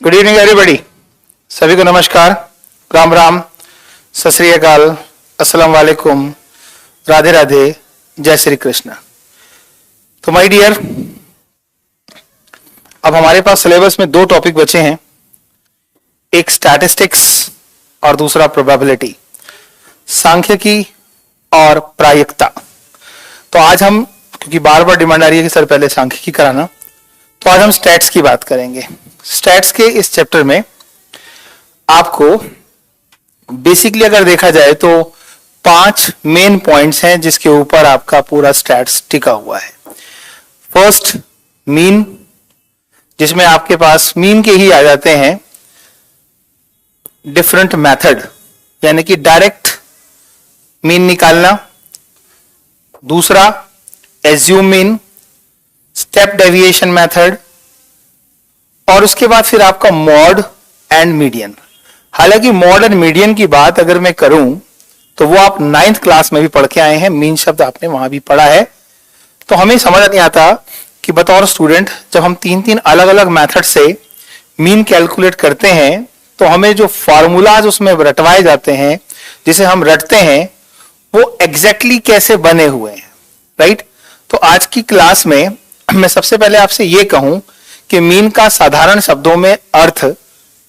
Good evening everybody. सभी को नमस्कार, राम राम, सत श्री अकाल, अस्सलाम वालेकुम, राधे राधे, जय श्री कृष्ण। तो माय डियर, अब हमारे पास सिलेबस में दो टॉपिक बचे हैं, एक स्टैटिस्टिक्स और दूसरा प्रोबेबिलिटी, सांख्यिकी और प्रायिकता। तो आज हम, क्योंकि बार बार डिमांड आ रही है कि सर पहले सांख्यिकी कराना, तो आज हम स्टैट्स की बात करेंगे। स्टैट्स के इस चैप्टर में आपको बेसिकली अगर देखा जाए तो 5 मेन पॉइंट्स हैं जिसके ऊपर आपका पूरा स्टैट्स टिका हुआ है। फर्स्ट, मीन, जिसमें आपके पास मीन के ही आ जाते हैं डिफरेंट मेथड, यानी कि डायरेक्ट मीन निकालना। दूसरा, assume mean, step deviation method, और उसके बाद फिर आपका मॉड एंड मीडियन। हालांकि मॉड एंड मीडियन की बात अगर मैं करूं तो वो आप 9th क्लास में भी पढ़ के आए हैं, मीन शब्द आपने वहां भी पढ़ा है। तो हमें समझ नहीं आता कि बतौर स्टूडेंट जब हम 3 अलग अलग मेथड से मीन कैलकुलेट करते हैं तो हमें जो फॉर्मूलाज उसमें रटवाए जाते हैं, जिसे हम रटते हैं, वो एग्जैक्टली कैसे बने हुए हैं, राइट। तो आज की क्लास में मैं सबसे पहले आपसे ये कहूं कि मीन का साधारण शब्दों में अर्थ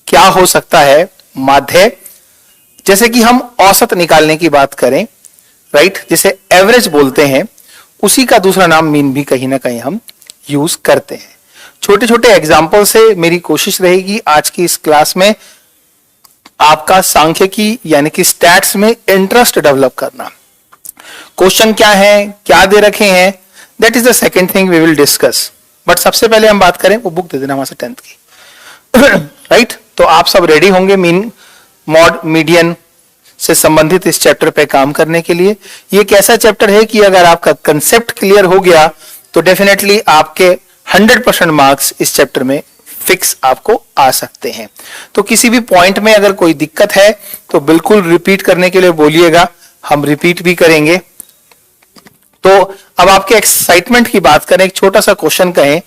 क्या हो सकता है। माध्य, जैसे कि हम औसत निकालने की बात करें, राइट, जिसे एवरेज बोलते हैं, उसी का दूसरा नाम मीन भी कहीं ना कहीं हम यूज करते हैं। छोटे छोटे एग्जाम्पल से मेरी कोशिश रहेगी आज की इस क्लास में आपका सांख्यिकी यानी कि स्टैट्स में इंटरेस्ट डेवलप करना। क्वेश्चन क्या है, क्या दे रखे हैं, that is the second thing we will discuss. But सबसे पहले हम बात करें, वो बुक दे देना वहां से 10th की, राइट। तो आप सब रेडी होंगे मीन, मॉड, मीडियन से संबंधित इस चैप्टर पे काम करने के लिए। ये एक ऐसा चैप्टर है कि अगर आपका कंसेप्ट क्लियर हो गया तो डेफिनेटली आपके 100% मार्क्स इस चैप्टर में फिक्स आपको आ सकते हैं। तो किसी भी पॉइंट में अगर कोई दिक्कत है तो बिल्कुल रिपीट करने के लिए बोलिएगा, हम रिपीट भी करेंगे। तो अब आपके एक्साइटमेंट की बात करें, एक छोटा सा क्वेश्चन कहें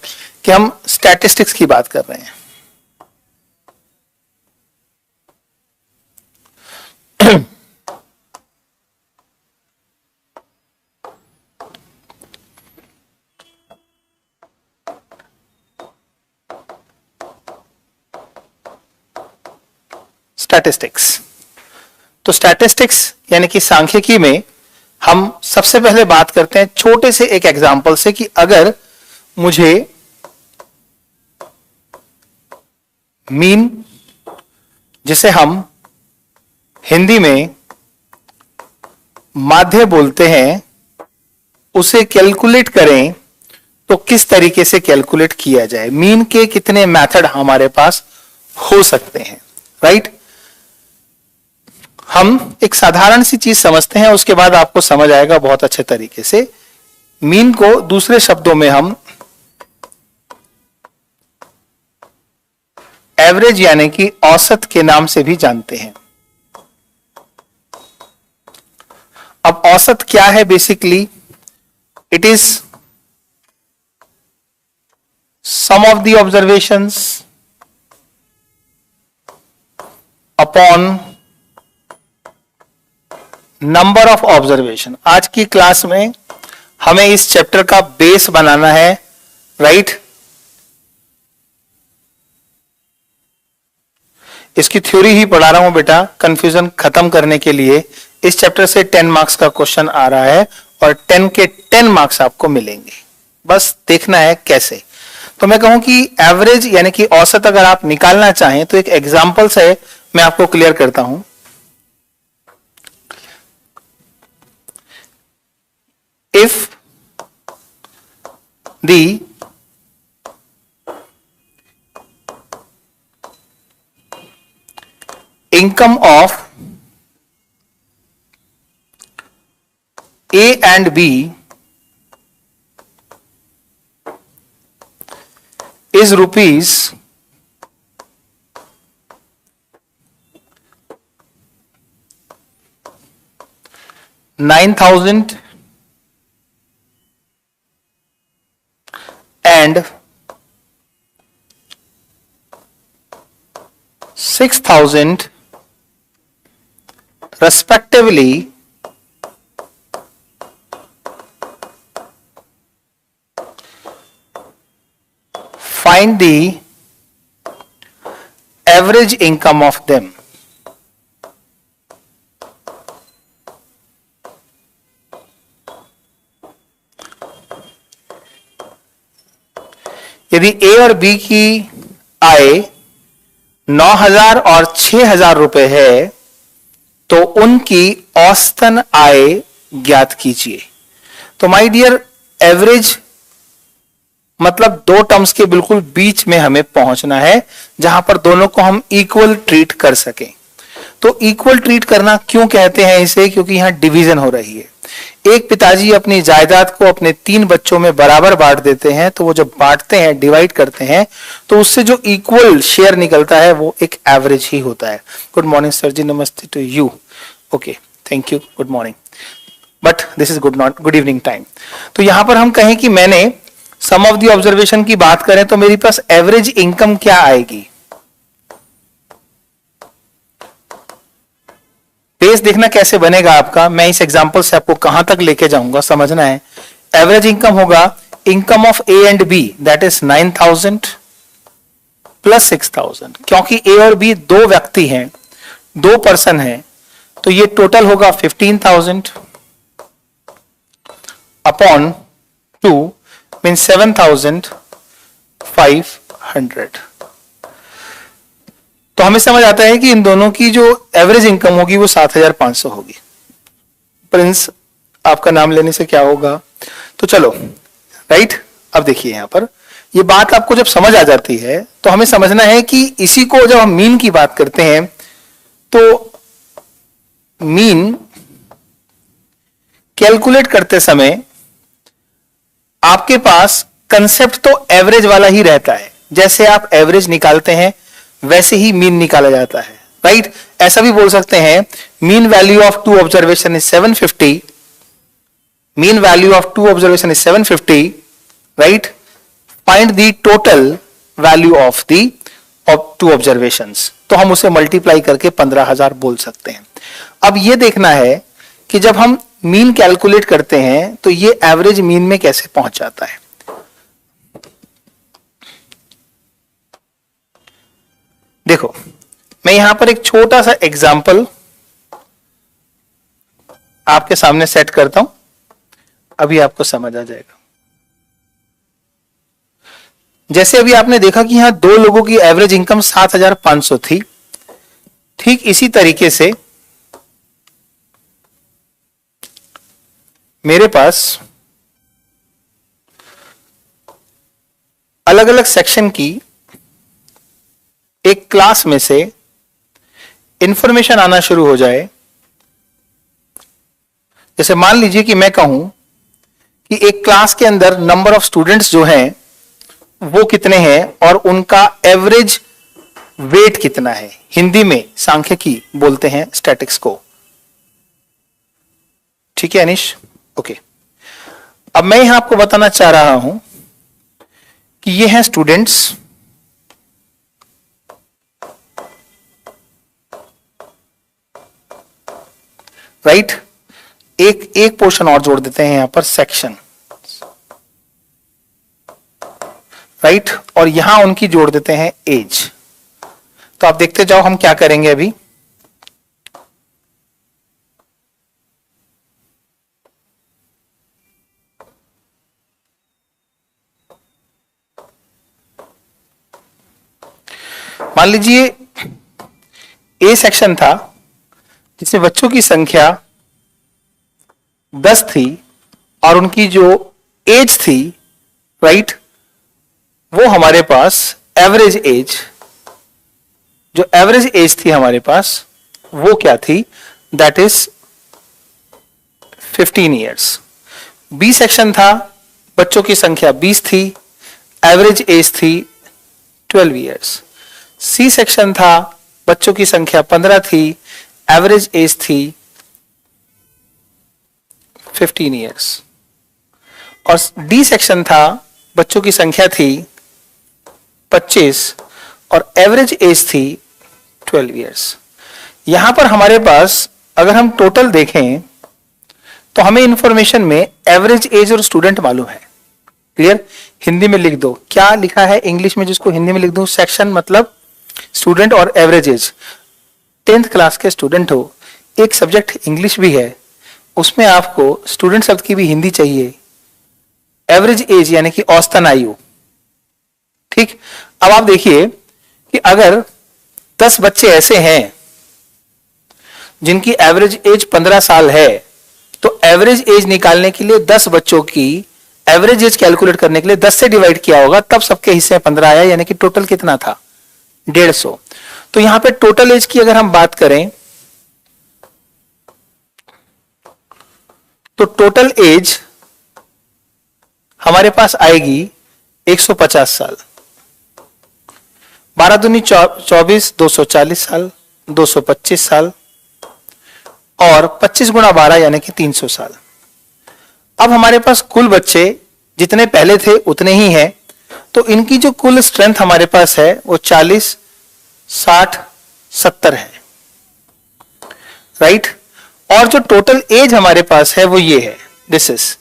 कि हम स्टैटिस्टिक्स की बात कर रहे हैं। स्टैटिस्टिक्स, तो स्टैटिस्टिक्स यानी कि सांख्यिकी में हम सबसे पहले बात करते हैं छोटे से एक एग्जाम्पल से कि अगर मुझे मीन, जिसे हम हिंदी में माध्य बोलते हैं, उसे कैलकुलेट करें तो किस तरीके से कैलकुलेट किया जाए। मीन के कितने मेथड हमारे पास हो सकते हैं, राइट। हम एक साधारण सी चीज समझते हैं, उसके बाद आपको समझ आएगा बहुत अच्छे तरीके से। मीन को दूसरे शब्दों में हम एवरेज यानी कि औसत के नाम से भी जानते हैं। अब औसत क्या है? Basically it is sum of the observations upon number of observation. आज की क्लास में हमें इस चैप्टर का बेस बनाना है, राइट। इसकी थ्योरी ही पढ़ा रहा हूं बेटा, कंफ्यूजन खत्म करने के लिए। इस चैप्टर से 10 मार्क्स का क्वेश्चन आ रहा है और 10 के 10 मार्क्स आपको मिलेंगे, बस देखना है कैसे। तो मैं कहूं कि एवरेज यानी कि औसत अगर आप निकालना चाहें तो एक एग्जांपल से मैं आपको क्लियर करता हूं। If the income of A and B is rupees 9,000 and 6,000 respectively find the average income of them. यदि ए और बी की आय 9,000 और 6,000 रुपए है तो उनकी औसतन आय ज्ञात कीजिए। तो माय डियर, एवरेज मतलब दो टर्म्स के बिल्कुल बीच में हमें पहुंचना है जहां पर दोनों को हम इक्वल ट्रीट कर सकें। तो इक्वल ट्रीट करना क्यों कहते हैं इसे? क्योंकि यहां डिवीजन हो रही है। एक पिताजी अपनी जायदाद को अपने 3 बच्चों में बराबर बांट देते हैं, तो वो जब बांटते हैं, डिवाइड करते हैं, तो उससे जो इक्वल शेयर निकलता है वो एक एवरेज ही होता है। गुड मॉर्निंग सर जी, नमस्ते to you. Okay, thank you, good morning, but this is good evening time. तो यहां पर हम कहें कि मैंने सम ऑफ द ऑब्जर्वेशन की बात करें तो मेरे पास एवरेज इनकम क्या आएगी? बेस देखना कैसे बनेगा आपका, मैं इस एग्जांपल से आपको कहां तक लेके जाऊंगा समझना है। एवरेज इनकम होगा income of A and B, that is 9,000 plus 6,000। क्योंकि ए और बी दो व्यक्ति हैं, 2 पर्सन हैं, तो ये टोटल होगा 15,000 अपॉन 2 मीन 7,500। तो हमें समझ आता है कि इन दोनों की जो एवरेज इनकम होगी वो 7,500 होगी। प्रिंस, आपका नाम लेने से क्या होगा? तो चलो, राइट। अब देखिए यहां पर ये बात आपको जब समझ आ जाती है तो हमें समझना है कि इसी को जब हम मीन की बात करते हैं तो मीन कैलकुलेट करते समय आपके पास कंसेप्ट तो एवरेज वाला ही रहता है। जैसे आप एवरेज निकालते हैं वैसे ही मीन निकाला जाता है, राइट। ऐसा भी बोल सकते हैं mean value of 2 observation is 750, mean value of 2 observation is 750, right. Find the total value of the 2 observations. तो हम उसे मल्टीप्लाई करके 15,000 बोल सकते हैं। अब यह देखना है कि जब हम मीन कैलकुलेट करते हैं तो ये एवरेज मीन में कैसे पहुंच जाता है। देखो, मैं यहां पर एक छोटा सा एग्जाम्पल आपके सामने सेट करता हूं, अभी आपको समझ आ जाएगा। जैसे अभी आपने देखा कि यहां 2 लोगों की एवरेज इनकम 7,500 थी, ठीक इसी तरीके से मेरे पास अलग अलग सेक्शन की एक क्लास में से इंफॉर्मेशन आना शुरू हो जाए। जैसे मान लीजिए कि मैं कहूं कि एक क्लास के अंदर नंबर ऑफ स्टूडेंट्स जो हैं वो कितने हैं और उनका एवरेज वेट कितना है। हिंदी में सांख्यिकी बोलते हैं स्टैटिक्स को, ठीक है अनिश? ओके। अब मैं यहां आपको बताना चाह रहा हूं कि ये हैं स्टूडेंट्स, राइट। एक पोर्शन और जोड़ देते हैं यहां पर, सेक्शन, राइट। और यहां उनकी जोड़ देते हैं एज। तो आप देखते जाओ हम क्या करेंगे अभी। मान लीजिए ए सेक्शन था जिसमें बच्चों की संख्या 10 थी और उनकी जो एज थी, राइट, वो हमारे पास एवरेज एज, जो एवरेज एज थी हमारे पास वो क्या थी? That is 15 years. B section था, बच्चों की संख्या 20 थी, एवरेज एज थी 12 ईयर्स। सी सेक्शन था, बच्चों की संख्या 15 थी, एवरेज एज थी 15 ईयर्स। और डी सेक्शन था, बच्चों की संख्या थी 25 और एवरेज एज थी 12 ईयर्स। यहां पर हमारे पास अगर हम टोटल देखें तो हमें इंफॉर्मेशन में एवरेज एज और स्टूडेंट मालूम है। क्लियर? हिंदी में लिख दो, क्या लिखा है इंग्लिश में जिसको हिंदी में लिख दूं, सेक्शन मतलब स्टूडेंट और एवरेज एज। 10th क्लास के स्टूडेंट हो, एक सब्जेक्ट इंग्लिश भी है, उसमें आपको स्टूडेंट शब्द की भी हिंदी चाहिए, एवरेज एज यानी कि औसतन आयु। ठीक, अब आप देखिए कि अगर 10 बच्चे ऐसे हैं जिनकी एवरेज एज 15 साल है, तो एवरेज एज निकालने के लिए 10 बच्चों की एवरेज एज कैलकुलेट करने के लिए 10 से डिवाइड किया होगा, तब सबके हिस्से में 15 आया, यानी कि टोटल कितना था 150। तो यहां पे टोटल एज की अगर हम बात करें तो टोटल एज हमारे पास आएगी 150 साल। 12 दूनी 24, 240 साल, 225 साल और 25 गुणा 12 यानी कि 300 साल। अब हमारे पास कुल बच्चे जितने पहले थे उतने ही हैं, तो इनकी जो कुल स्ट्रेंथ हमारे पास है वो 40, 60, 70 है, राइट। और जो टोटल एज हमारे पास है वो ये है, दिस इज,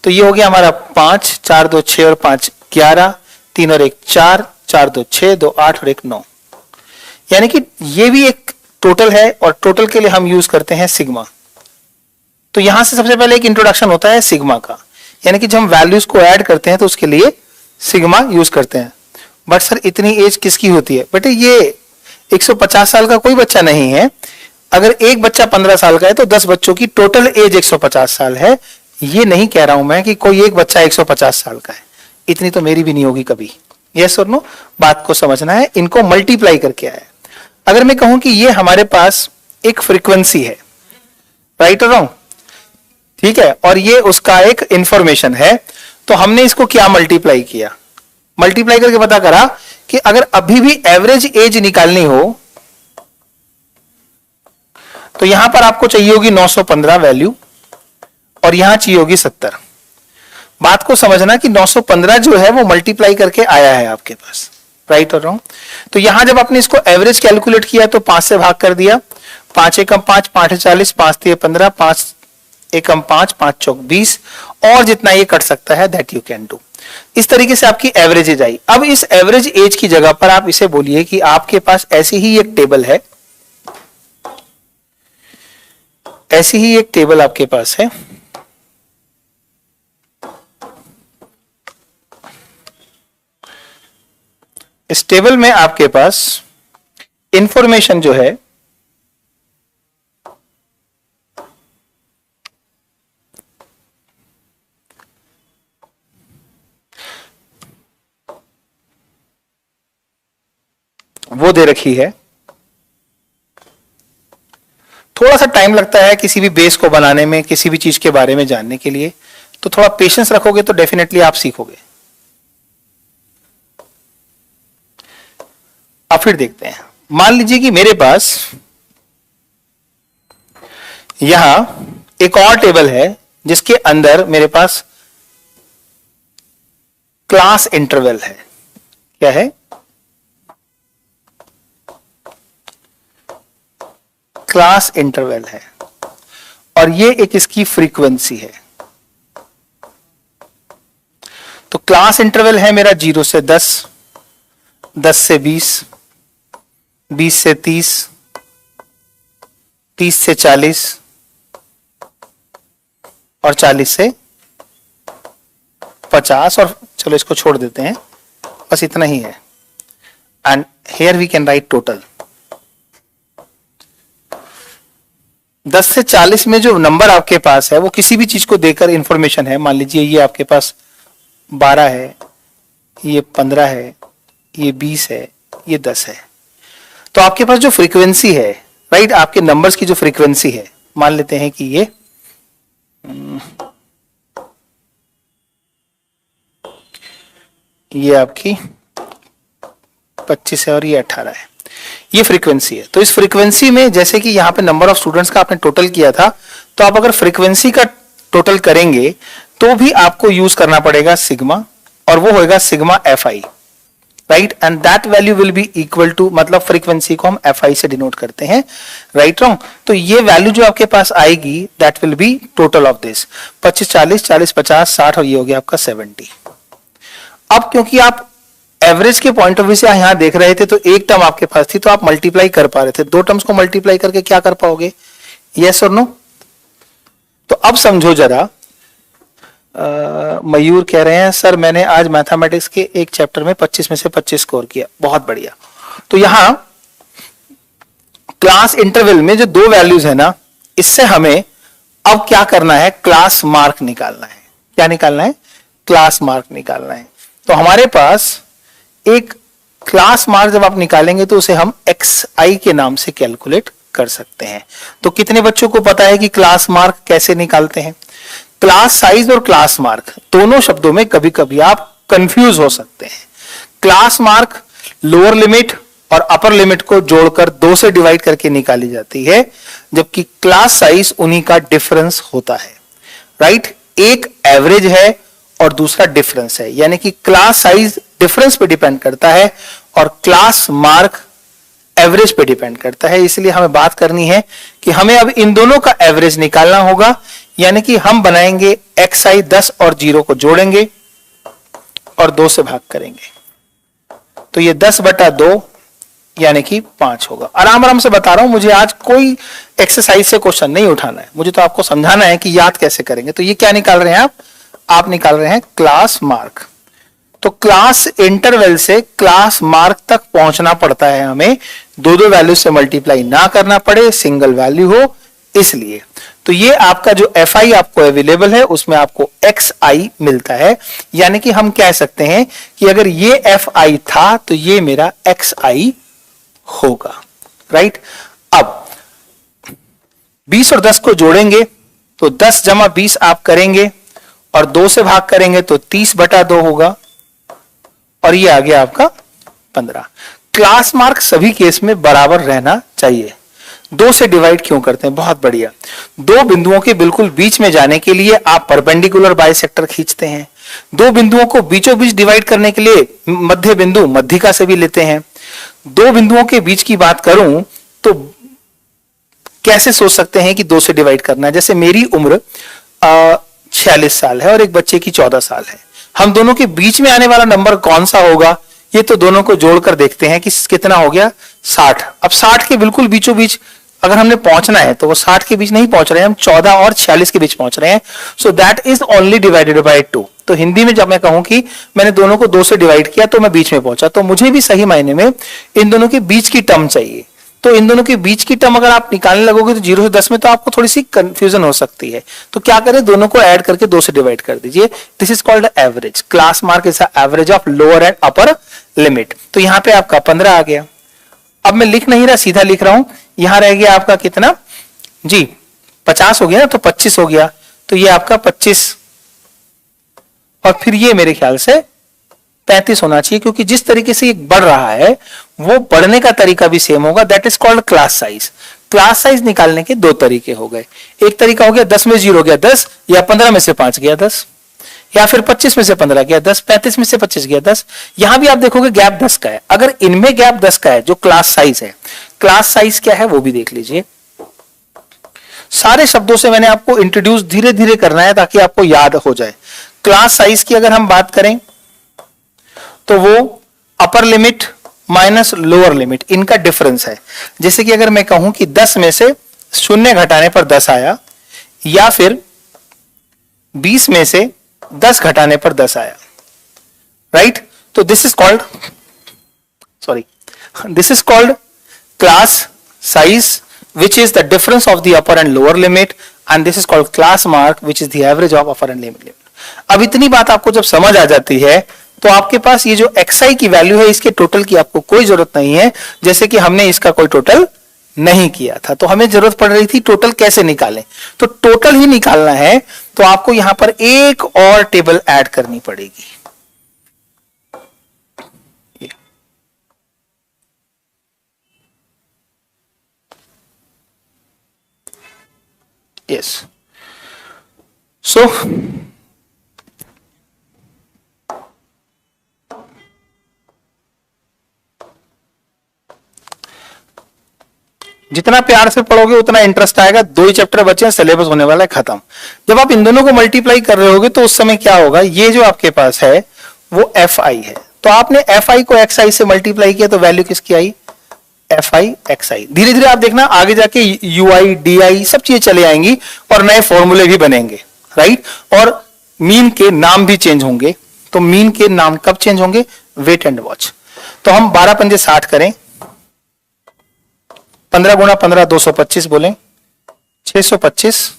तो ये हो गया हमारा 5, 4 2 6 और 5 11, 3 और 1 4, 4 2 6, 2 8 और 1 9, यानी कि ये भी एक टोटल है और टोटल के लिए हम यूज करते हैं सिग्मा। तो यहां से सबसे पहले एक इंट्रोडक्शन होता है सिग्मा का, यानी कि जब हम वैल्यूज को ऐड करते हैं तो उसके लिए सिग्मा यूज करते हैं। बट सर इतनी एज किसकी होती है? बेटे ये 150 साल का कोई बच्चा नहीं है, अगर एक बच्चा 15 साल का है तो 10 बच्चों की टोटल एज 150 साल है। ये नहीं कह रहा हूं मैं कि कोई एक बच्चा 150 साल का है, इतनी तो मेरी भी नहीं होगी कभी। यस और नो, बात को समझना है, इनको मल्टीप्लाई करके आया। अगर मैं कहूं कि ये हमारे पास एक फ्रीक्वेंसी है, राइट और रॉन्ग, ठीक है, और ये उसका एक इंफॉर्मेशन है, तो हमने इसको क्या मल्टीप्लाई किया, मल्टीप्लाई करके पता करा कि अगर अभी भी एवरेज एज निकालनी हो तो यहां पर आपको चाहिए होगी 915 वैल्यू और यहां चाहिए होगी 70। बात को समझना कि 915 जो है वो मल्टीप्लाई करके आया है आपके पास, राइट और रॉन्ग। तो यहां जब आपने इसको एवरेज कैलकुलेट किया तो 5 से भाग कर दिया, 5 एकम 5, 5 40, 5 3 15, 5 एकम 5, 5 चौक 20, और जितना ये कट सकता है दैट यू कैन डू। इस तरीके से आपकी एवरेज एज आई। अब इस एवरेज एज की जगह पर आप इसे बोलिए कि आपके पास ऐसी ही एक टेबल है, ऐसी ही एक टेबल आपके पास है, इस टेबल में आपके पास इंफॉर्मेशन जो है वो दे रखी है। थोड़ा सा टाइम लगता है किसी भी बेस को बनाने में, किसी भी चीज के बारे में जानने के लिए, तो थोड़ा पेशेंस रखोगे तो डेफिनेटली आप सीखोगे। अब फिर देखते हैं, मान लीजिए कि मेरे पास यहां एक और टेबल है जिसके अंदर मेरे पास क्लास इंटरवल है। क्या है? क्लास इंटरवल है, और ये एक इसकी फ्रीक्वेंसी है। तो क्लास इंटरवल है मेरा 0 से 10, 10 से 20, 20 से 30, 30 से 40 और 40 से 50, और चलो इसको छोड़ देते हैं, बस इतना ही है। And here we can write total. 10 से 40 में जो नंबर आपके पास है वो किसी भी चीज को देकर इंफॉर्मेशन है। मान लीजिए ये आपके पास 12 है, ये 15 है, ये 20 है, ये 10 है। तो आपके पास जो फ्रीक्वेंसी है, राइट, आपके नंबर्स की जो फ्रीक्वेंसी है, मान लेते हैं कि ये आपकी 25 है और ये 18 है, ये फ्रीक्वेंसी है। तो इस फ्रीक्वेंसी में जैसे कि यहां पे नंबर ऑफ स्टूडेंट्स का आपने टोटल किया था, तो आप अगर फ्रीक्वेंसी का टोटल करेंगे तो भी आपको यूज करना पड़ेगा सिग्मा, और वो होएगा sigma F I, right, and that value will be equal to, मतलब फ्रीक्वेंसी को हम FI से डिनोट करते हैं, राइट रॉन्ग। तो ये वैल्यू जो आपके पास आएगी that will be total of this 25 40 40 50 60 और ये हो गया आपका 70। अब क्योंकि आप एवरेज के पॉइंट ऑफ व्यू से यहां देख रहे थे तो एक टर्म आपके पास थी तो आप मल्टीप्लाई कर पा रहे थे, दो टर्म्स को मल्टीप्लाई करके क्या कर पाओगे, यस और नो। तो अब समझो जरा, मयूर कह रहे हैं सर मैंने आज मैथमेटिक्स के एक चैप्टर में 25 में से 25 स्कोर किया, बहुत बढ़िया। तो यहां क्लास इंटरवल में जो दो वैल्यूज है ना, इससे हमें अब क्या करना है, क्लास मार्क निकालना है। क्या निकालना है, क्लास मार्क निकालना है। तो हमारे पास एक क्लास मार्क जब आप निकालेंगे तो उसे हम XI के नाम से कैलकुलेट कर सकते हैं। तो कितने बच्चों को पता है कि क्लास मार्क कैसे निकालते हैं। क्लास साइज और क्लास मार्क दोनों शब्दों में कभी कभी आप कंफ्यूज हो सकते हैं। क्लास मार्क लोअर लिमिट और अपर लिमिट को जोड़कर 2 से डिवाइड करके निकाली जाती है, जबकि क्लास साइज उन्हीं का डिफरेंस होता है, राइट। एक एवरेज है और दूसरा डिफरेंस है, यानी कि क्लास साइज डिफरेंस पे डिपेंड करता है और क्लास मार्क एवरेज पे डिपेंड करता है। इसलिए हमें बात करनी है कि हमें अब इन दोनों का एवरेज निकालना होगा, यानी कि हम बनाएंगे XI 10 और 0 को जोड़ेंगे और 2 से भाग करेंगे, तो ये 10/2 यानी कि 5 होगा। आराम आराम से बता रहा हूं, मुझे आज कोई एक्सरसाइज से क्वेश्चन नहीं उठाना है, मुझे तो आपको समझाना है कि याद कैसे करेंगे। तो ये क्या निकाल रहे हैं आप निकाल रहे हैं क्लास मार्क। तो क्लास इंटरवल से क्लास मार्क तक पहुंचना पड़ता है हमें, दो दो वैल्यू से मल्टीप्लाई ना करना पड़े, सिंगल वैल्यू हो, इसलिए। तो ये आपका जो FI आपको अवेलेबल है उसमें आपको XI मिलता है, यानी कि हम कह सकते हैं कि अगर ये FI था तो ये मेरा XI होगा, राइट। अब 20 और 10 को जोड़ेंगे तो 10 जमा 20 आप करेंगे और 2 से भाग करेंगे तो 30/2 होगा और ये आ गया आपका 15। क्लास मार्क सभी केस में बराबर रहना चाहिए। 2 से डिवाइड क्यों करते हैं, बहुत बढ़िया। दो बिंदुओं के बिल्कुल बीच में जाने के लिए आप परपेंडिकुलर बाइसेक्टर खींचते हैं। दो बिंदुओं को बीचों बीच डिवाइड करने के लिए मध्य बिंदु मध्यिका से भी लेते हैं। दो बिंदुओं के बीच की बात करूं तो कैसे सोच सकते हैं कि 2 से डिवाइड करना है। जैसे मेरी उम्र 46 साल है और एक बच्चे की 14 साल है, हम दोनों के बीच में आने वाला नंबर कौन सा होगा, ये तो दोनों को जोड़कर देखते हैं कि कितना हो गया, 60। अब 60 के बिल्कुल बीचों बीच अगर हमने पहुंचना है तो वो 60 के बीच नहीं पहुंच रहे हैं, हम 14 और 46 के बीच पहुंच रहे हैं। So that is only divided by 2। तो हिंदी में जब मैं कहूं कि मैंने दोनों को 2 से डिवाइड किया तो मैं बीच में पहुंचा, तो मुझे भी सही मायने में इन दोनों के बीच की टर्म चाहिए। तो इन दोनों के बीच की टर्म अगर आप निकालने लगोगे तो 0 से 10 में तो आपको थोड़ी सी कंफ्यूजन हो सकती है। तो क्या करें, दोनों को ऐड करके 2 से डिवाइड कर दीजिए। This is called average. Class mark is average of lower and upper limit. तो यहां पे आपका 15 आ गया। अब मैं लिख नहीं रहा, सीधा लिख रहा हूं। यहां रह गया आपका कितना जी, 50 हो गया ना, तो 25 हो गया, तो ये आपका 25 और फिर ये मेरे ख्याल से 35 होना चाहिए, क्योंकि जिस तरीके से ये बढ़ रहा है वो बढ़ने का तरीका भी सेम होगा। That is called class size. Class size निकालने के दो तरीके हो गए। एक तरीका हो गया 10 में 0 गया 10, या 15 में से 5 गया 10, या फिर 25 में से 15 गया 10, 35 में से 25 गया 10। यहां भी आप देखोगे गैप 10 का है। अगर इनमें गैप 10 का है जो क्लास साइज है, क्लास साइज क्या है वो भी देख लीजिए। सारे शब्दों से मैंने आपको इंट्रोड्यूस धीरे धीरे करना है ताकि आपको याद हो जाए। क्लास साइज की अगर हम बात करें तो वो upper limit minus lower limit, इनका डिफरेंस है। जैसे कि अगर मैं कहूं कि 10 में से 0 घटाने पर 10 आया, या फिर 20 में से 10 घटाने पर 10 आया, राइट। तो this is called class size which is the difference of the upper and lower limit, and this is called class mark which is the average of upper and limit. अब इतनी बात आपको जब समझ आ जाती है तो आपके पास ये जो XI की वैल्यू है इसके टोटल की आपको कोई जरूरत नहीं है। जैसे कि हमने इसका कोई टोटल नहीं किया था तो हमें जरूरत पड़ रही थी टोटल कैसे निकालें, तो टोटल ही निकालना है तो आपको यहां पर एक और टेबल ऐड करनी पड़ेगी। Yes. So जितना प्यार से पढ़ोगे उतना इंटरेस्ट आएगा। 2 ही चैप्टर बचे हैं, सिलेबस होने वाला है खत्म। जब आप इन दोनों को मल्टीप्लाई कर रहे होगे तो उस समय क्या होगा, ये जो आपके पास है वो एफ आई है, तो आपने एफ आई को एक्स आई से मल्टीप्लाई किया तो वैल्यू किसकी आई, एफ आई एक्स आई। धीरे धीरे आप देखना आगे जाके यू आई डी आई सब चीजें चले आएंगी और नए फॉर्मूले भी बनेंगे, राइट। और मीन के नाम भी चेंज होंगे। तो मीन के नाम कब चेंज होंगे, वेट एंड वॉच। तो हम 12 पंजे 60 करें, 15 गुणा 15 225 बोलें, 625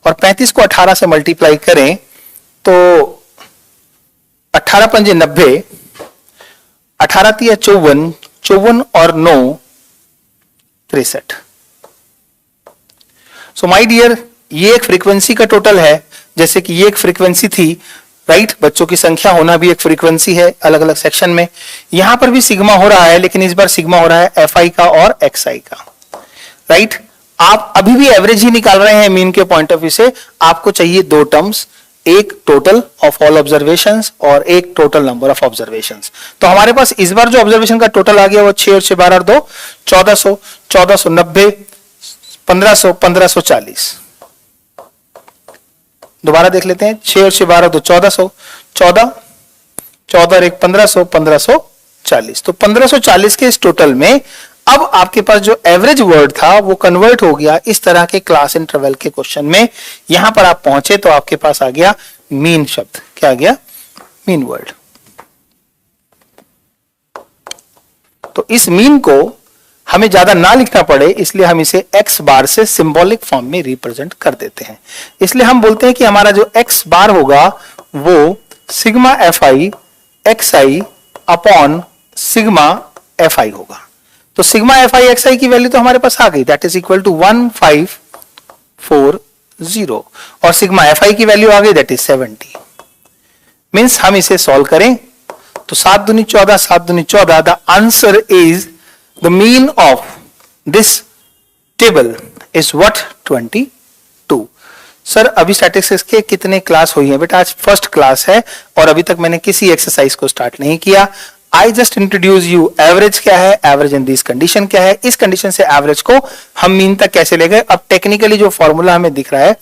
और 35 को 18 से मल्टीप्लाई करें तो 18 पंजे 90, 18 तिया 54, 54 और 9 63। सो माय डियर, ये एक फ्रीक्वेंसी का टोटल है, जैसे कि ये एक फ्रीक्वेंसी थी, राइट। बच्चों की संख्या होना भी एक फ्रीक्वेंसी है अलग अलग सेक्शन में। यहां पर भी सिग्मा हो रहा है, लेकिन इस बार सिग्मा हो रहा है एफ आई का और एक्स आई का, राइट। आप अभी भी एवरेज ही निकाल रहे हैं मीन के पॉइंट ऑफ व्यू से। आपको चाहिए 2 टर्म्स, एक टोटल ऑफ ऑल ऑब्जर्वेशंस और एक टोटल नंबर ऑफ ऑब्जर्वेशंस। तो हमारे पास इस बार जो ऑब्जर्वेशन का टोटल आ गया वो 6 और 6 12 और 2 1400, 1490, 1500, 1540। दोबारा देख लेते हैं, 6 और 6 12 2 1400, 14 14 और 1 1500, 1540। तो 1540 के इस टोटल में अब आपके पास जो एवरेज वर्ड था वो कन्वर्ट हो गया इस तरह के क्लास इंटरवल के क्वेश्चन में। यहां पर आप पहुंचे तो आपके पास आ गया मीन शब्द। क्या आ गया, मीन वर्ड। तो इस मीन को हमें ज्यादा ना लिखना पड़े, इसलिए हम इसे एक्स बार से सिंबॉलिक फॉर्म में रिप्रेजेंट कर देते हैं। इसलिए हम बोलते हैं कि हमारा जो एक्स बार होगा वो sigma F I X I upon sigma F आई होगा। तो सिग्मा एफ आई एक्स आई की वैल्यू तो हमारे पास आ गई, दैट इज इक्वल टू 1540 और सिग्मा एफ आई की वैल्यू आ गई दैट इज 70। मींस हम इसे सॉल्व करें तो 7 दूनी 14, 7 दूनी 14। The answer is the mean of this table is what, 22। Sir अभी स्टैटिस्टिक्स के कितने क्लास हुई है बेटा, आज फर्स्ट क्लास है और अभी तक मैंने किसी एक्सरसाइज को स्टार्ट नहीं किया। I just introduce you average क्या है, एवरेज इन दिस कंडीशन क्या है, इस कंडीशन से एवरेज को हम मीन तक कैसे ले गए। अब टेक्निकली जो फॉर्मूला हमें दिख रहा है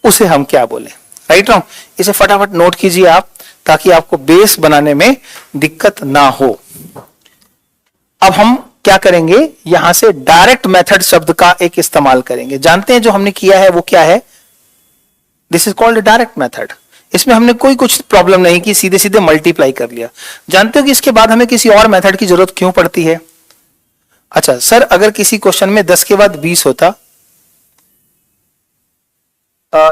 उसे हम क्या बोले, राइट रॉन्ग। इसे फटाफट नोट कीजिए आप, ताकि आपको बेस बनाने में दिक्कत ना हो। अब हम क्या करेंगे, यहां से डायरेक्ट मेथड शब्द का एक इस्तेमाल करेंगे। जानते हैं जो हमने किया है वो क्या है, this is called direct method. इसमें हमने कोई कुछ प्रॉब्लम नहीं की, सीधे सीधे मल्टीप्लाई कर लिया। जानते हो कि इसके बाद हमें किसी और मेथड की जरूरत क्यों पड़ती है। अच्छा सर, अगर किसी क्वेश्चन में 10 के बाद 20 होता,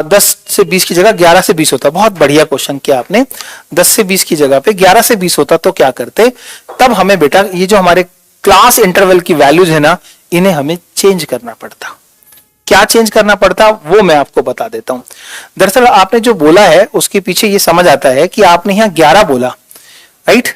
10 से 20 की जगह 11 से 20 होता, बहुत बढ़िया क्वेश्चन किया आपने। 10 से 20 की जगह पे 11 से 20 होता तो क्या करते, तब हमें बेटा ये जो हमारे क्लास इंटरवल की वैल्यूज है ना, इन्हें हमें चेंज करना पड़ता। क्या चेंज करना पड़ता वो मैं आपको बता देता हूं। दरअसल आपने जो बोला है उसके पीछे ये समझ आता है कि आपने यहां 11 बोला, राइट,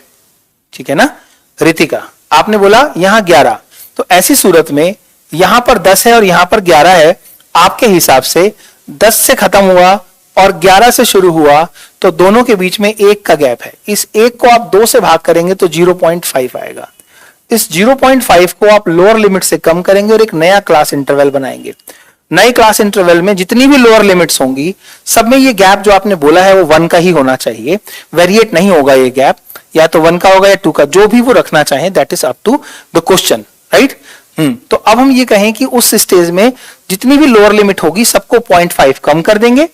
ठीक है ना। रितिका आपने बोला यहां 11, तो ऐसी सूरत में यहां पर 10 है और यहां पर 11 है। आपके हिसाब से 10 से खत्म हुआ और 11 से शुरू हुआ, तो दोनों के बीच में 1 का गैप है। इस 1 को आप 2 से भाग करेंगे तो 0.5 आएगा। इस 0.5 को आप लोअर लिमिट से कम करेंगे और एक नया क्लास इंटरवल बनाएंगे। नए क्लास इंटरवल में जितनी भी लोअर लिमिट्स होंगी सब में ये गैप जो आपने बोला है वो 1 का ही होना चाहिए, वेरिएट नहीं होगा ये गैप, या तो 1 का होगा या 2 का, जो भी वो रखना चाहे, that is up to the question, right. तो अब हम ये कहें कि उस स्टेज में जितनी भी लोअर लिमिट होगी सबको 0.5 कम कर देंगे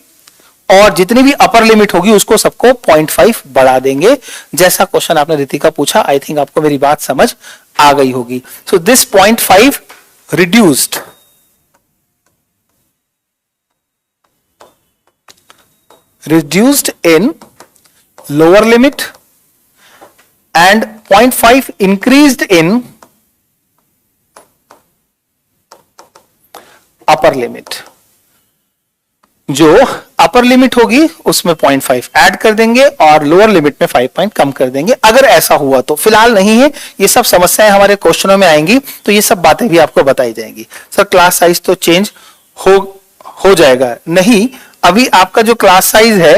और जितनी भी अपर लिमिट होगी उसको सबको 0.5 बढ़ा देंगे। जैसा क्वेश्चन आपने रितिका पूछा, आई थिंक आपको मेरी बात समझ आ गई होगी। So this 0.5 reduced in lower limit and 0.5 increased in upper limit। जो अपर लिमिट होगी उसमें 0.5 ऐड कर देंगे और लोअर लिमिट में 5 पॉइंट कम कर देंगे, अगर ऐसा हुआ तो। फिलहाल नहीं है, ये सब समस्याएं हमारे क्वेश्चनों में आएंगी तो ये सब बातें भी आपको बताई जाएंगी। सर क्लास साइज तो चेंज हो जाएगा, नहीं, अभी आपका जो क्लास साइज है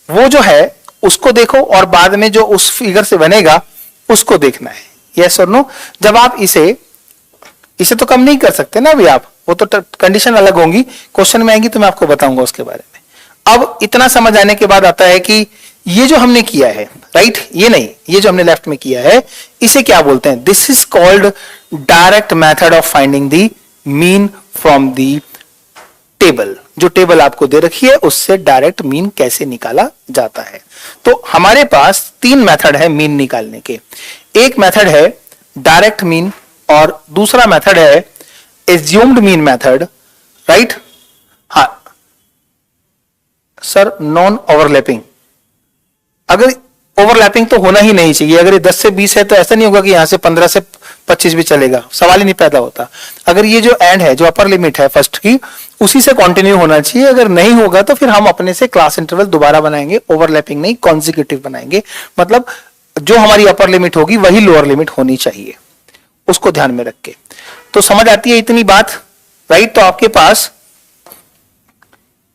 वो जो है उसको देखो और बाद में जो उस फिगर से बनेगा उसको देखना है, यस और नो। जब आप इसे इसे तो कम नहीं कर सकते ना अभी आप, वो तो कंडीशन अलग होंगी, क्वेश्चन में आएंगी तो मैं आपको बताऊंगा उसके बारे में। अब इतना समझ आने के बाद आता है कि ये जो हमने किया है, राइट, ये नहीं, ये जो हमने लेफ्ट में किया है इसे क्या बोलते हैं? This is called direct method of finding the mean from the table. जो टेबल आपको दे रखी है उससे डायरेक्ट मीन कैसे निकाला जाता है। तो हमारे पास तीन मेथड है मीन निकालने के। एक मेथड है डायरेक्ट मीन और दूसरा मेथड है एज्यूम्ड मीन मेथड, राइट। हाँ सर, नॉन ओवरलैपिंग, अगर ओवरलैपिंग तो होना ही नहीं चाहिए। अगर ये 10 से 20 है तो ऐसा नहीं होगा कि यहां से 15 से 25 भी चलेगा, सवाल ही नहीं पैदा होता। अगर ये जो एंड है, जो अपर लिमिट है फर्स्ट की, उसी से कंटिन्यू होना चाहिए। अगर नहीं होगा तो फिर हम अपने से क्लास इंटरवल दोबारा बनाएंगे, ओवरलैपिंग नहीं, कॉन्जिक्यूटिव बनाएंगे। मतलब जो हमारी अपर लिमिट होगी वही लोअर लिमिट होनी चाहिए, उसको ध्यान में रख के। तो समझ आती है इतनी बात, राइट। तो आपके पास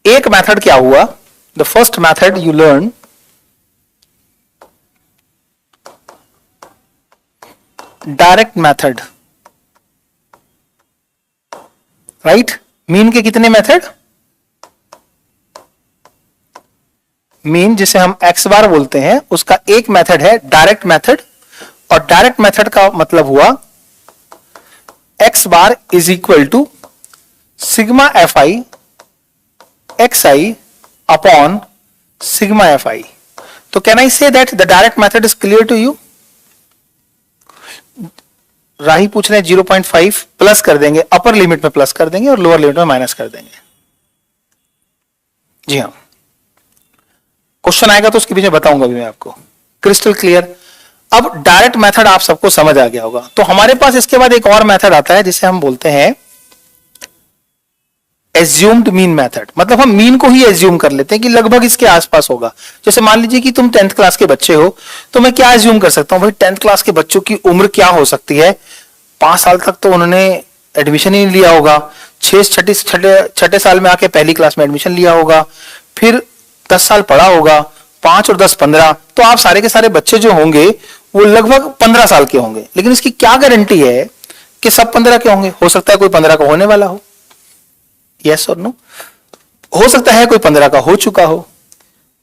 एक मेथड क्या हुआ, the first method you learn direct method, right. Mean के कितने मेथड? मीन जिसे हम एक्स बार बोलते हैं उसका एक मेथड है डायरेक्ट मेथड, और डायरेक्ट मेथड का मतलब हुआ X bar is equal to sigma F I X I upon sigma F I. तो can I say that the direct method is clear to you? Rahi पूछ रहे हैं 0.5 प्लस कर देंगे, अपर लिमिट में प्लस कर देंगे और लोअर लिमिट में माइनस कर देंगे। जी हाँ, क्वेश्चन आएगा तो उसके बीच में बताऊंगा भी मैं आपको, क्रिस्टल क्लियर। अब डायरेक्ट मेथड आप सबको समझ आ गया होगा। तो हमारे पास इसके बाद एक और मेथड आता है जिसे हम बोलते हैं एज्यूम्ड मीन मेथड। मतलब हम मीन को ही एज्यूम कर लेते हैं कि लगभग इसके आसपास होगा। जैसे मान लीजिए कि तुम 10th क्लास के बच्चे हो, तो मैं क्या एज्यूम कर सकता हूं भाई, 10th क्लास के बच्चों की उम्र क्या हो सकती है? 5 साल तक तो उन्होंने एडमिशन ही नहीं लिया होगा, छठे साल में आके पहली क्लास में एडमिशन लिया होगा, फिर 10 साल पढ़ा होगा, 5 और 10 15। तो आप सारे के सारे बच्चे जो होंगे वो लगभग 15 साल के होंगे। लेकिन इसकी क्या गारंटी है कि सब 15 के होंगे? हो सकता है कोई 15 का होने वाला हो, यस और नो। हो सकता है कोई 15 का हो चुका हो।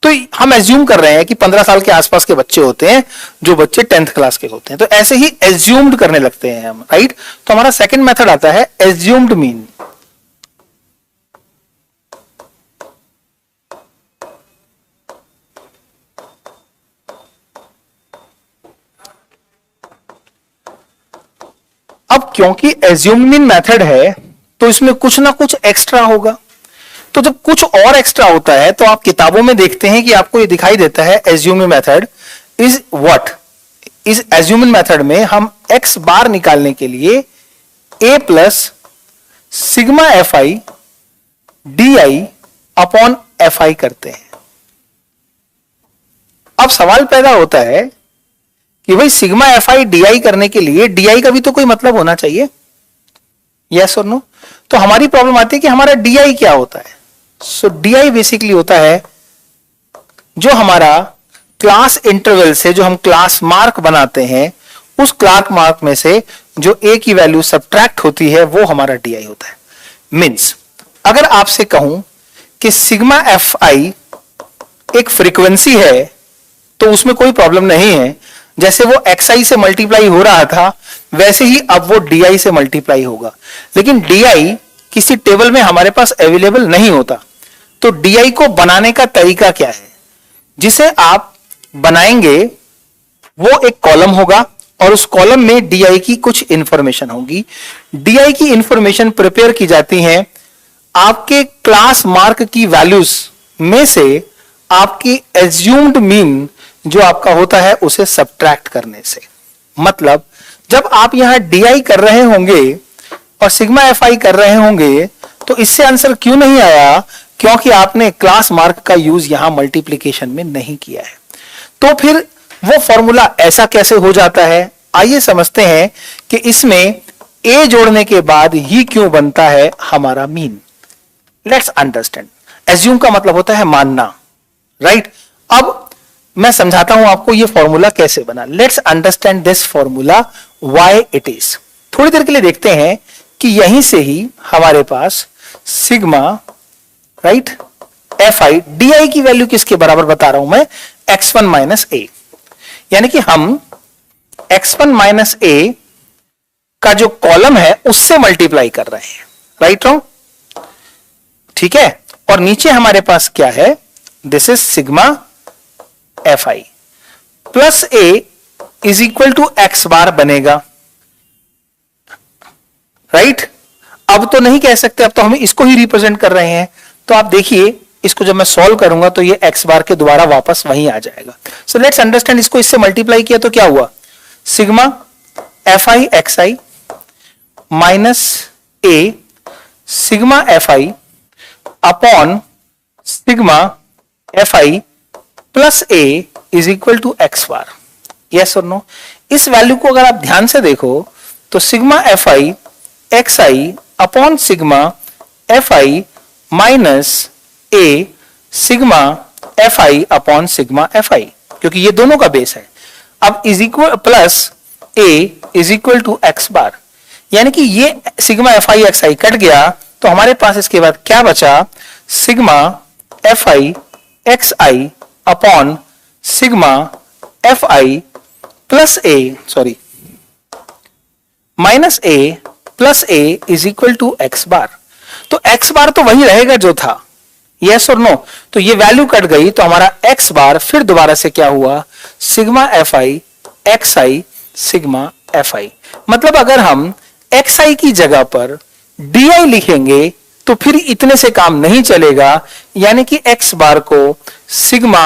तो हम एज्यूम कर रहे हैं कि 15 साल के आसपास के बच्चे होते हैं जो बच्चे 10th क्लास के होते हैं। तो ऐसे ही एज्यूम्ड करने लगते हैं हम, राइट। तो हमारा सेकंड मेथड आता है एज्यूम्ड मीन। अब क्योंकि एज्यूम्ड मीन मेथड है तो इसमें कुछ ना कुछ एक्स्ट्रा होगा। तो जब कुछ और एक्स्ट्रा होता है तो आप किताबों में देखते हैं कि आपको ये दिखाई देता है एज्यूमिंग मेथड इज व्हाट। इस एज्यूमिंग मेथड में हम एक्स बार निकालने के लिए A plus sigma F I D I upon F I करते हैं। अब सवाल पैदा होता है कि भाई sigma F I D I करने के लिए डी आई का भी तो कोई मतलब होना चाहिए, यस और नो। तो हमारी प्रॉब्लम आती है कि हमारा डी आई क्या होता है। सो डी आई बेसिकली होता है जो हमारा क्लास इंटरवल से जो हम क्लास मार्क बनाते हैं, उस क्लास मार्क में से जो ए की वैल्यू सब्ट्रैक्ट होती है वो हमारा डी आई होता है। मीन्स अगर आपसे कहूं कि सिग्मा एफ आई एक फ्रीक्वेंसी है तो उसमें कोई प्रॉब्लम नहीं है। जैसे वो एक्स आई से मल्टीप्लाई हो रहा था वैसे ही अब वो डी आई से मल्टीप्लाई होगा। लेकिन डी आई किसी टेबल में हमारे पास अवेलेबल नहीं होता। तो डी आई को बनाने का तरीका क्या है? जिसे आप बनाएंगे वो एक कॉलम होगा और उस कॉलम में डी आई की कुछ इंफॉर्मेशन होगी। डी आई की इंफॉर्मेशन प्रिपेयर की जाती है आपके क्लास मार्क की वैल्यूज में से आपकी एज्यूम्ड मीन जो आपका होता है उसे सब्ट्रैक्ट करने से। मतलब जब आप यहां डी आई कर रहे होंगे और सिग्मा एफ आई कर रहे होंगे तो इससे आंसर क्यों नहीं आया? क्योंकि आपने क्लास मार्क का यूज यहां मल्टीप्लीकेशन में नहीं किया है। तो फिर वो फॉर्मूला ऐसा कैसे हो जाता है? आइए समझते हैं कि इसमें ए जोड़ने के बाद ही क्यों बनता है हमारा मीन। Let's understand. एज्यूम का मतलब होता है मानना, राइट। अब मैं समझाता हूं आपको ये फॉर्मूला कैसे बना। Let's understand this formula why it is. थोड़ी देर के लिए देखते हैं कि यहीं से ही हमारे पास sigma, right, F I D I की वैल्यू किसके बराबर बता रहा हूं मैं, x1 माइनस ए। यानी कि हम x1 माइनस ए का जो कॉलम है उससे मल्टीप्लाई कर रहे हैं, राइट रॉन्ग, ठीक है। और नीचे हमारे पास क्या है, this is sigma F I plus A is equal to X bar बनेगा, राइट। अब तो नहीं कह सकते, अब तो हम इसको ही रिप्रेजेंट कर रहे हैं। तो आप देखिए इसको जब मैं सॉल्व करूंगा तो ये एक्स बार के दोबारा वापस वहीं आ जाएगा। सो लेट्स अंडरस्टैंड, इसको इससे मल्टीप्लाई किया तो क्या हुआ, sigma F I X I minus A sigma F I upon sigma F I plus A is equal to X bar. Yes और नो। इस वैल्यू को अगर आप ध्यान से देखो तो sigma F I X I upon sigma F I minus A sigma F I upon sigma F I, क्योंकि ये दोनों का बेस है। अब is equal plus A is equal to X बार, यानी कि ये sigma F I X I cut गया तो हमारे पास इसके बाद क्या बचा, sigma F I X I upon sigma F I plus A, sorry, minus A plus A is equal to X bar. तो एक्स बार तो वही रहेगा जो था, यस और नो। तो ये वैल्यू कट गई तो हमारा एक्स बार फिर दोबारा से क्या हुआ, sigma F I X I sigma F आई। मतलब अगर हम एक्स आई की जगह पर डी आई लिखेंगे तो फिर इतने से काम नहीं चलेगा, यानी कि एक्स बार को सिग्मा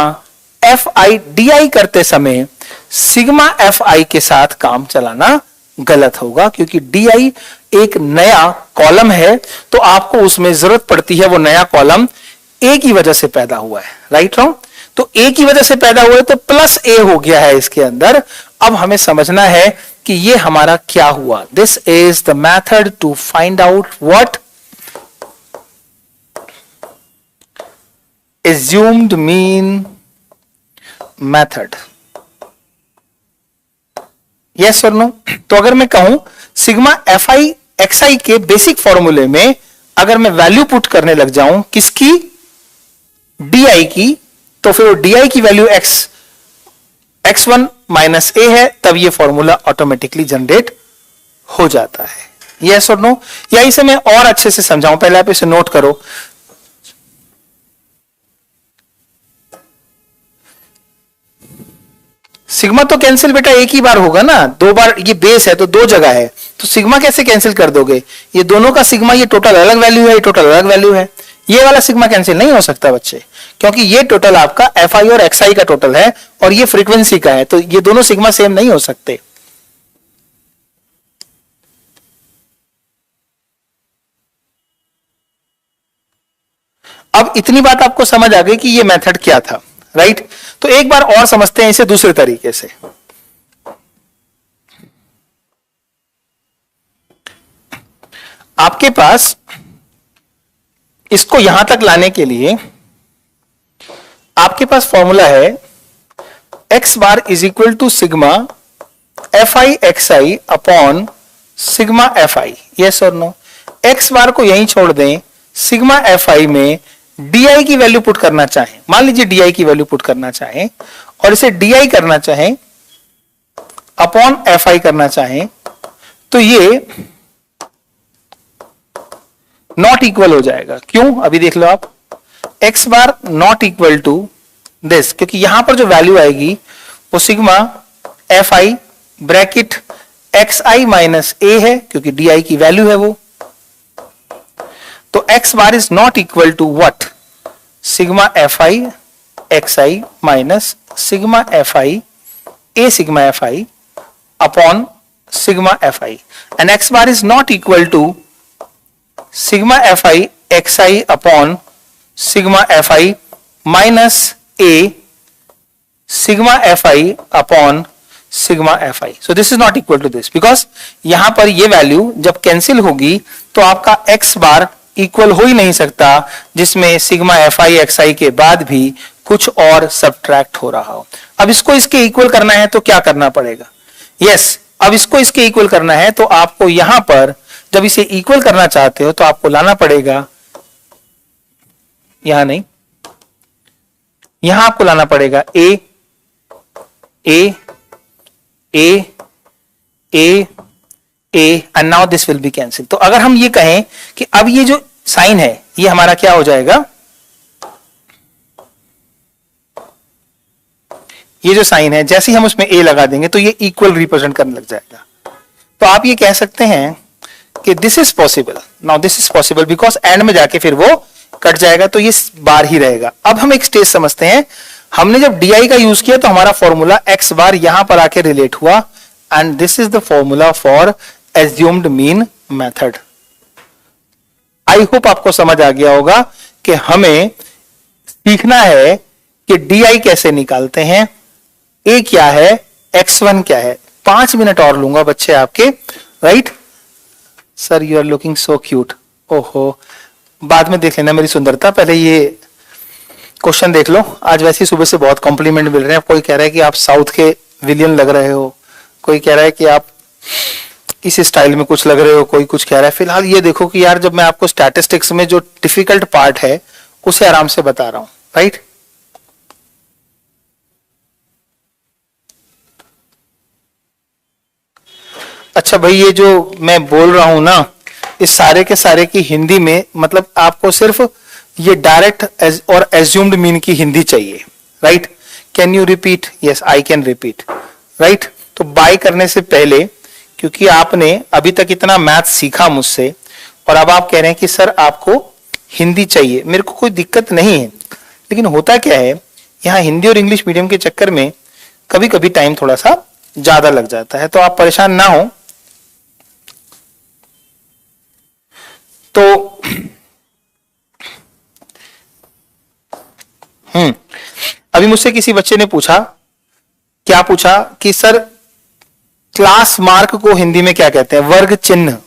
एफ आई डी आई करते समय सिग्मा एफ आई के साथ काम चलाना गलत होगा, क्योंकि डी आई एक नया कॉलम है तो आपको उसमें जरूरत पड़ती है, वो नया कॉलम ए की वजह से पैदा हुआ है, राइट रॉन्ग। तो ए की वजह से पैदा हुआ है तो प्लस ए हो गया है इसके अंदर। अब हमें समझना है कि ये हमारा क्या हुआ। This is the method to find out what assumed mean method, yes or no। तो अगर मैं कहूं सिग्मा एफ आई एक्स आई के बेसिक फॉर्मूले में अगर मैं वैल्यू पुट करने लग जाऊं किसकी, डी आई की, तो फिर वो डी आई की वैल्यू x1 माइनस ए है, तब ये फॉर्मूला ऑटोमेटिकली जनरेट हो जाता है, यस और नो। या इसे मैं और अच्छे से समझाऊं, पहले आप इसे नोट करो। सिग्मा तो कैंसिल बेटा एक ही बार होगा ना, दो बार, ये बेस है तो दो जगह है, तो सिग्मा कैसे कैंसिल कर दोगे, ये दोनों का सिग्मा, ये टोटल अलग वैल्यू है, ये टोटल अलग वैल्यू है, ये वाला सिग्मा कैंसिल नहीं हो सकता बच्चे, क्योंकि ये टोटल आपका एफ आई और एक्स आई का टोटल है और ये फ्रीक्वेंसी का है, तो ये दोनों सिग्मा सेम नहीं हो सकते। अब इतनी बात आपको समझ आ गई कि ये मेथड क्या था, राइट। तो एक बार और समझते हैं इसे दूसरे तरीके से। आपके पास इसको यहां तक लाने के लिए आपके पास फॉर्मूला है X bar is equal to sigma F I X I upon sigma F I, yes और नो। एक्स बार को यहीं छोड़ दें, सिग्मा एफ आई में डी आई की वैल्यू पुट करना चाहें, मान लीजिए डी आई की वैल्यू पुट करना चाहें और इसे डी आई करना चाहें अपॉन एफ आई करना चाहें, तो ये नॉट इक्वल हो जाएगा। क्यों, अभी देख लो आप, X bar not equal to this, क्योंकि यहां पर जो वैल्यू आएगी वो sigma F I bracket X I minus A है, क्योंकि डी आई की वैल्यू है वो। तो X bar is not equal to what, sigma F I X I minus sigma F I A sigma F I upon sigma F I, and X bar is not equal to sigma F I X I upon sigma F I minus A sigma F I upon sigma F I. So this is not equal to this, because यहां पर ये value जब cancel होगी तो आपका x बार equal हो ही नहीं सकता जिसमें सिग्मा एफ आई एक्स आई के बाद भी कुछ और सब्ट्रैक्ट हो रहा हो। अब इसको इसके इक्वल करना है तो क्या करना पड़ेगा, यस अब इसको इसके इक्वल करना है तो आपको यहां पर जब इसे इक्वल करना चाहते हो तो आपको लाना पड़ेगा, यहां नहीं, यहां आपको लाना पड़ेगा A A A A A and now this will be cancel. तो अगर हम ये कहें कि अब ये जो साइन है ये हमारा क्या हो जाएगा, ये जो साइन है जैसे ही हम उसमें ए लगा देंगे तो ये इक्वल रिप्रेजेंट करने लग जाएगा। तो आप ये कह सकते हैं कि this is possible, now this is possible because and में जाके फिर वो कट जाएगा तो ये बार ही रहेगा। अब हम एक स्टेज समझते हैं, हमने जब डी का यूज किया तो हमारा फॉर्मूला एक्स बार यहां पर आके रिलेट हुआ and this is the formula for assumed mean method. I hope आपको समझ आ गया होगा कि हमें सीखना है कि डी कैसे निकालते हैं, ए क्या है, x1 क्या है। 5 मिनट और लूंगा बच्चे आपके, right. Sir you are looking so cute, ओहो बाद में देख लेना मेरी सुंदरता, पहले ये क्वेश्चन देख लो। आज वैसे ही सुबह से बहुत कॉम्प्लीमेंट मिल रहे हैं, कोई कह रहा है कि आप साउथ के विलियन लग रहे हो, कोई कह रहा है कि आप इस स्टाइल में कुछ लग रहे हो, कोई कुछ कह रहा है। फिलहाल ये देखो कि यार जब मैं आपको स्टैटिस्टिक्स में जो डिफिकल्ट पार्ट है उसे आराम से बता रहा हूं, राइट। अच्छा भाई ये जो मैं बोल रहा हूं ना इस सारे के सारे की हिंदी में मतलब आपको सिर्फ ये डायरेक्ट और एज्यूम्ड मीन की हिंदी चाहिए, right. Can you repeat? Yes I can repeat, right. तो बाय करने से पहले, क्योंकि आपने अभी तक इतना मैथ सीखा मुझसे और अब आप कह रहे हैं कि सर आपको हिंदी चाहिए, मेरे को कोई दिक्कत नहीं है, लेकिन होता क्या है यहाँ हिंदी और इंग्लिश मीडियम के चक्कर में कभी कभी टाइम थोड़ा सा ज्यादा लग जाता है, तो आप परेशान ना हो। तो अभी मुझसे किसी बच्चे ने पूछा, क्या पूछा कि सर क्लास मार्क को हिंदी में क्या कहते हैं? वर्ग चिन्ह।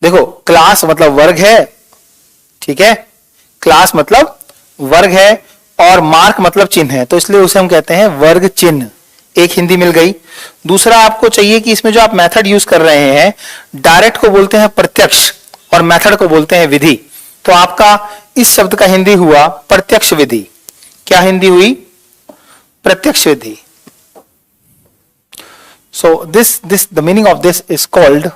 देखो क्लास मतलब वर्ग है, ठीक है, क्लास मतलब वर्ग है और मार्क मतलब चिन्ह है, तो इसलिए उसे हम कहते हैं वर्ग चिन्ह। एक हिंदी मिल गई। दूसरा आपको चाहिए कि इसमें जो आप मेथड यूज कर रहे हैं, डायरेक्ट को बोलते हैं प्रत्यक्ष और मेथड को बोलते हैं विधि। तो आपका इस शब्द का हिंदी हुआ प्रत्यक्ष विधि। क्या हिंदी हुई? प्रत्यक्ष विधि। So the meaning of this is called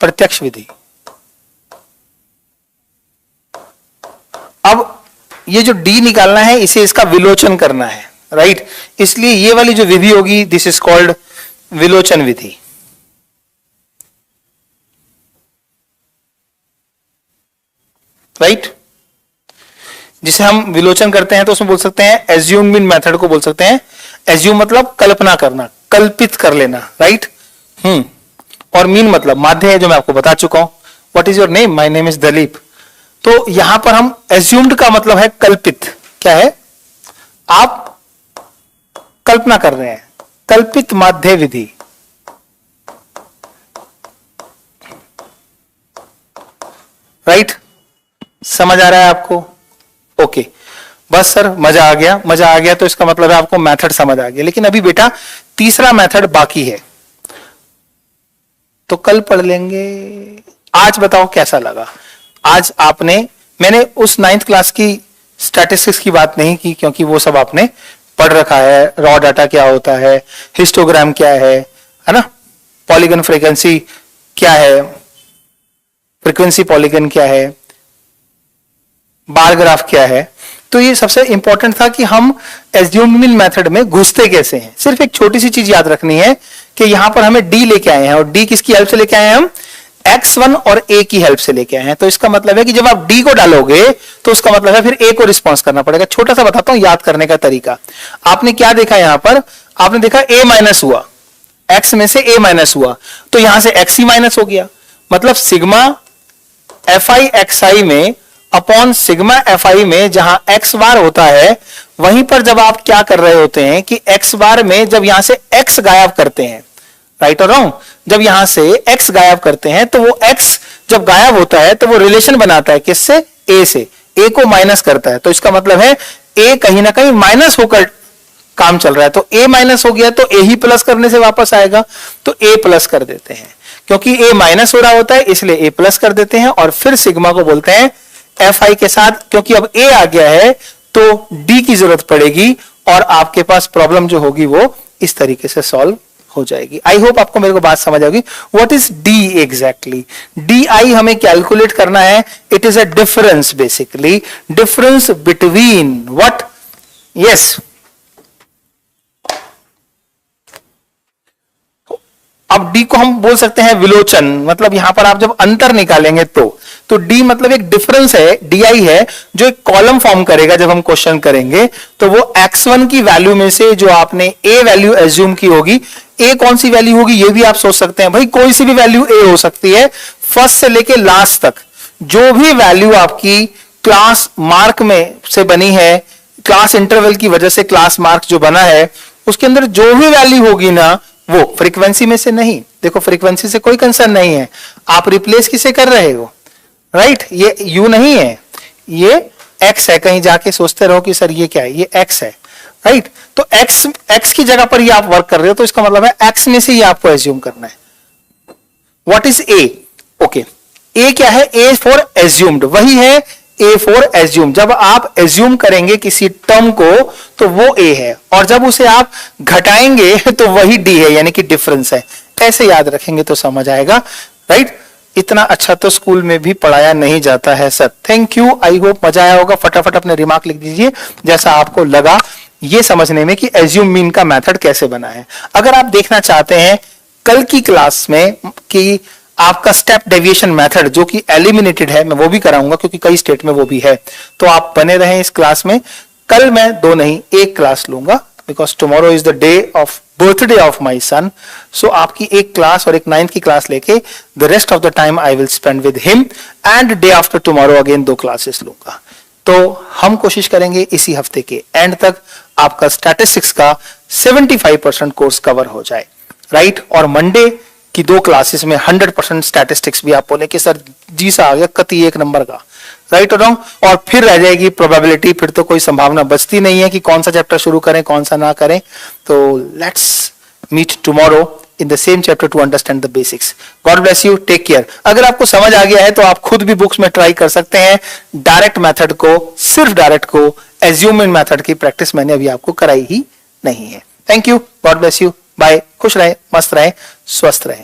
प्रत्यक्ष विधि। अब ये जो डी निकालना है इसे इसका विलोचन करना है, राइट। इसलिए ये वाली जो विधि होगी this is called विलोचन Vidhi. Right, जिसे हम विलोचन करते हैं तो उसमें बोल सकते हैं एज्यूम मीन मेथड को बोल सकते हैं। एज्यूम मतलब कल्पना करना, कल्पित कर लेना, राइट। और मीन मतलब माध्य है, जो मैं आपको बता चुका हूं। What is your name? My name is Dalip. तो यहां पर हम एज्यूम्ड का मतलब है कल्पित। क्या है? आप कल्पना कर रहे हैं, कल्पित माध्य विधि। राइट, समझ आ रहा है आपको? ओके, बस सर मजा आ गया, मजा आ गया तो इसका मतलब है आपको मेथड समझ आ गया। लेकिन अभी बेटा तीसरा मेथड बाकी है, तो कल पढ़ लेंगे। आज बताओ कैसा लगा? आज मैंने उस 9th क्लास की स्टैटिस्टिक्स की बात नहीं की, क्योंकि वो सब आपने पढ़ रखा है। रॉ डाटा क्या होता है, हिस्टोग्राम क्या है ना, पॉलीगन फ्रीक्वेंसी क्या है, फ्रीक्वेंसी पॉलीगन क्या है, बार ग्राफ क्या है। तो ये सबसे इंपॉर्टेंट था कि हम एज्यूम्ड मेथड में घुसते कैसे हैं। सिर्फ एक छोटी सी चीज याद रखनी है कि यहां पर हमें डी लेके आए हैं, और डी किसकी हेल्प से लेके आए हैं? हम x1 और a की हेल्प से लेके आए हैं। तो इसका मतलब है कि जब आप d को डालोगे तो उसका मतलब है फिर a को रिस्पॉन्स करना पड़ेगा। छोटा सा बताता हूं याद करने का तरीका। आपने क्या देखा यहां पर? आपने देखा a माइनस हुआ, x में से a माइनस हुआ, तो यहां से x ही माइनस हो गया। मतलब सिग्मा fi xi में अपॉन सिग्मा fi में जहां x बार होता है, वहीं पर जब आप क्या कर रहे होते हैं कि x बार में जब यहां से x गायब करते हैं, राइट और रॉन्ग, जब यहां से x गायब करते हैं तो वो x जब गायब होता है तो वो रिलेशन बनाता है किससे? a से, a को माइनस करता है। तो इसका मतलब है a कहीं ना कहीं माइनस होकर काम चल रहा है, तो a माइनस हो गया तो a ही प्लस करने से वापस आएगा, तो a प्लस कर देते हैं, क्योंकि a माइनस हो रहा होता है इसलिए a प्लस कर देते हैं, और फिर सिग्मा को बोलते हैं fi के साथ, क्योंकि अब a आ गया है तो d की जरूरत पड़ेगी, और आपके पास प्रॉब्लम जो होगी वो इस तरीके से सॉल्व हो जाएगी। आई होप आपको मेरे को बात समझ आएगी। What is D exactly? D I हमें कैलकुलेट करना है। It is a difference, basically difference between what, yes, अब डी को हम बोल सकते हैं विलोचन, मतलब यहां पर आप जब अंतर निकालेंगे तो डी मतलब एक डिफरेंस है, डी आई है, जो एक कॉलम फॉर्म करेगा जब हम क्वेश्चन करेंगे, तो वो x1 की वैल्यू में से जो आपने a वैल्यू एज्यूम की होगी, a कौन सी वैल्यू होगी ये भी आप सोच सकते हैं, भाई कोई सी भी वैल्यू a हो सकती है, फर्स्ट से लेके लास्ट तक जो भी वैल्यू आपकी क्लास मार्क में से बनी है, क्लास इंटरवल की वजह से क्लास मार्क जो बना है, उसके अंदर जो भी वैल्यू होगी ना, वो फ्रीक्वेंसी में से नहीं, देखो फ्रीक्वेंसी से कोई कंसर्न नहीं है, आप रिप्लेस किसे कर रहे हो, राइट, ये u नहीं है, ये x है, कहीं जाके सोचते रहो कि सर ये क्या है, ये x है, राइट, तो x की जगह पर ये आप वर्क कर रहे हो, तो इसका मतलब है x में से ही आपको एज्यूम करना है। What is a? Okay, a क्या है? a फॉर एज्यूम्ड, वही है a फॉर एज्यूम। जब आप एज्यूम करेंगे किसी टर्म को तो वो a है, और जब उसे आप घटाएंगे तो वही d है, यानी कि डिफरेंस है। ऐसे याद रखेंगे तो समझ आएगा, राइट। इतना अच्छा तो स्कूल में भी पढ़ाया नहीं जाता है sir. Thank you, I hope मजा आया होगा। फटाफट अपने रिमार्क लिख दीजिए जैसा आपको लगा ये समझने में कि एज्यूम मीन का मेथड कैसे बना है। अगर आप देखना चाहते हैं कल की क्लास में कि आपका स्टेप डेविएशन मेथड जो कि एलिमिनेटेड है, मैं वो भी कराऊंगा क्योंकि कई स्टेट में वो भी है, तो आप बने रहें इस क्लास में। कल मैं 2 नहीं 1 क्लास लूंगा, because tomorrow is the day of birthday of my son. So आपकी 1 क्लास और एक 9th की क्लास लेके the rest of the time I will spend with him, and day after tomorrow again 2 classes लूंगा। तो हम कोशिश करेंगे इसी हफ्ते के एंड तक आपका स्टैटिस्टिक्स का 75% कोर्स कवर हो जाए, राइट। और मंडे की 2 क्लासेस में 100% स्टैटिस्टिक्स भी आप बोले कि सर जी सा आ गया कति 1 नंबर का, राइट और रॉन्ग। और फिर रह जाएगी प्रोबेबिलिटी, फिर तो कोई संभावना बचती नहीं है कि कौन सा चैप्टर शुरू करें कौन सा ना करें। तो let's meet tomorrow in the same chapter to understand the basics. God bless you, take care. अगर आपको समझ आ गया है तो आप खुद भी बुक्स में ट्राई कर सकते हैं। डायरेक्ट मेथड को, सिर्फ डायरेक्ट को, एज्यूमिंग मेथड की प्रैक्टिस मैंने अभी आपको कराई ही नहीं है। Thank you, God bless you, bye. खुश रहे, मस्त रहे, स्वस्थ रहे।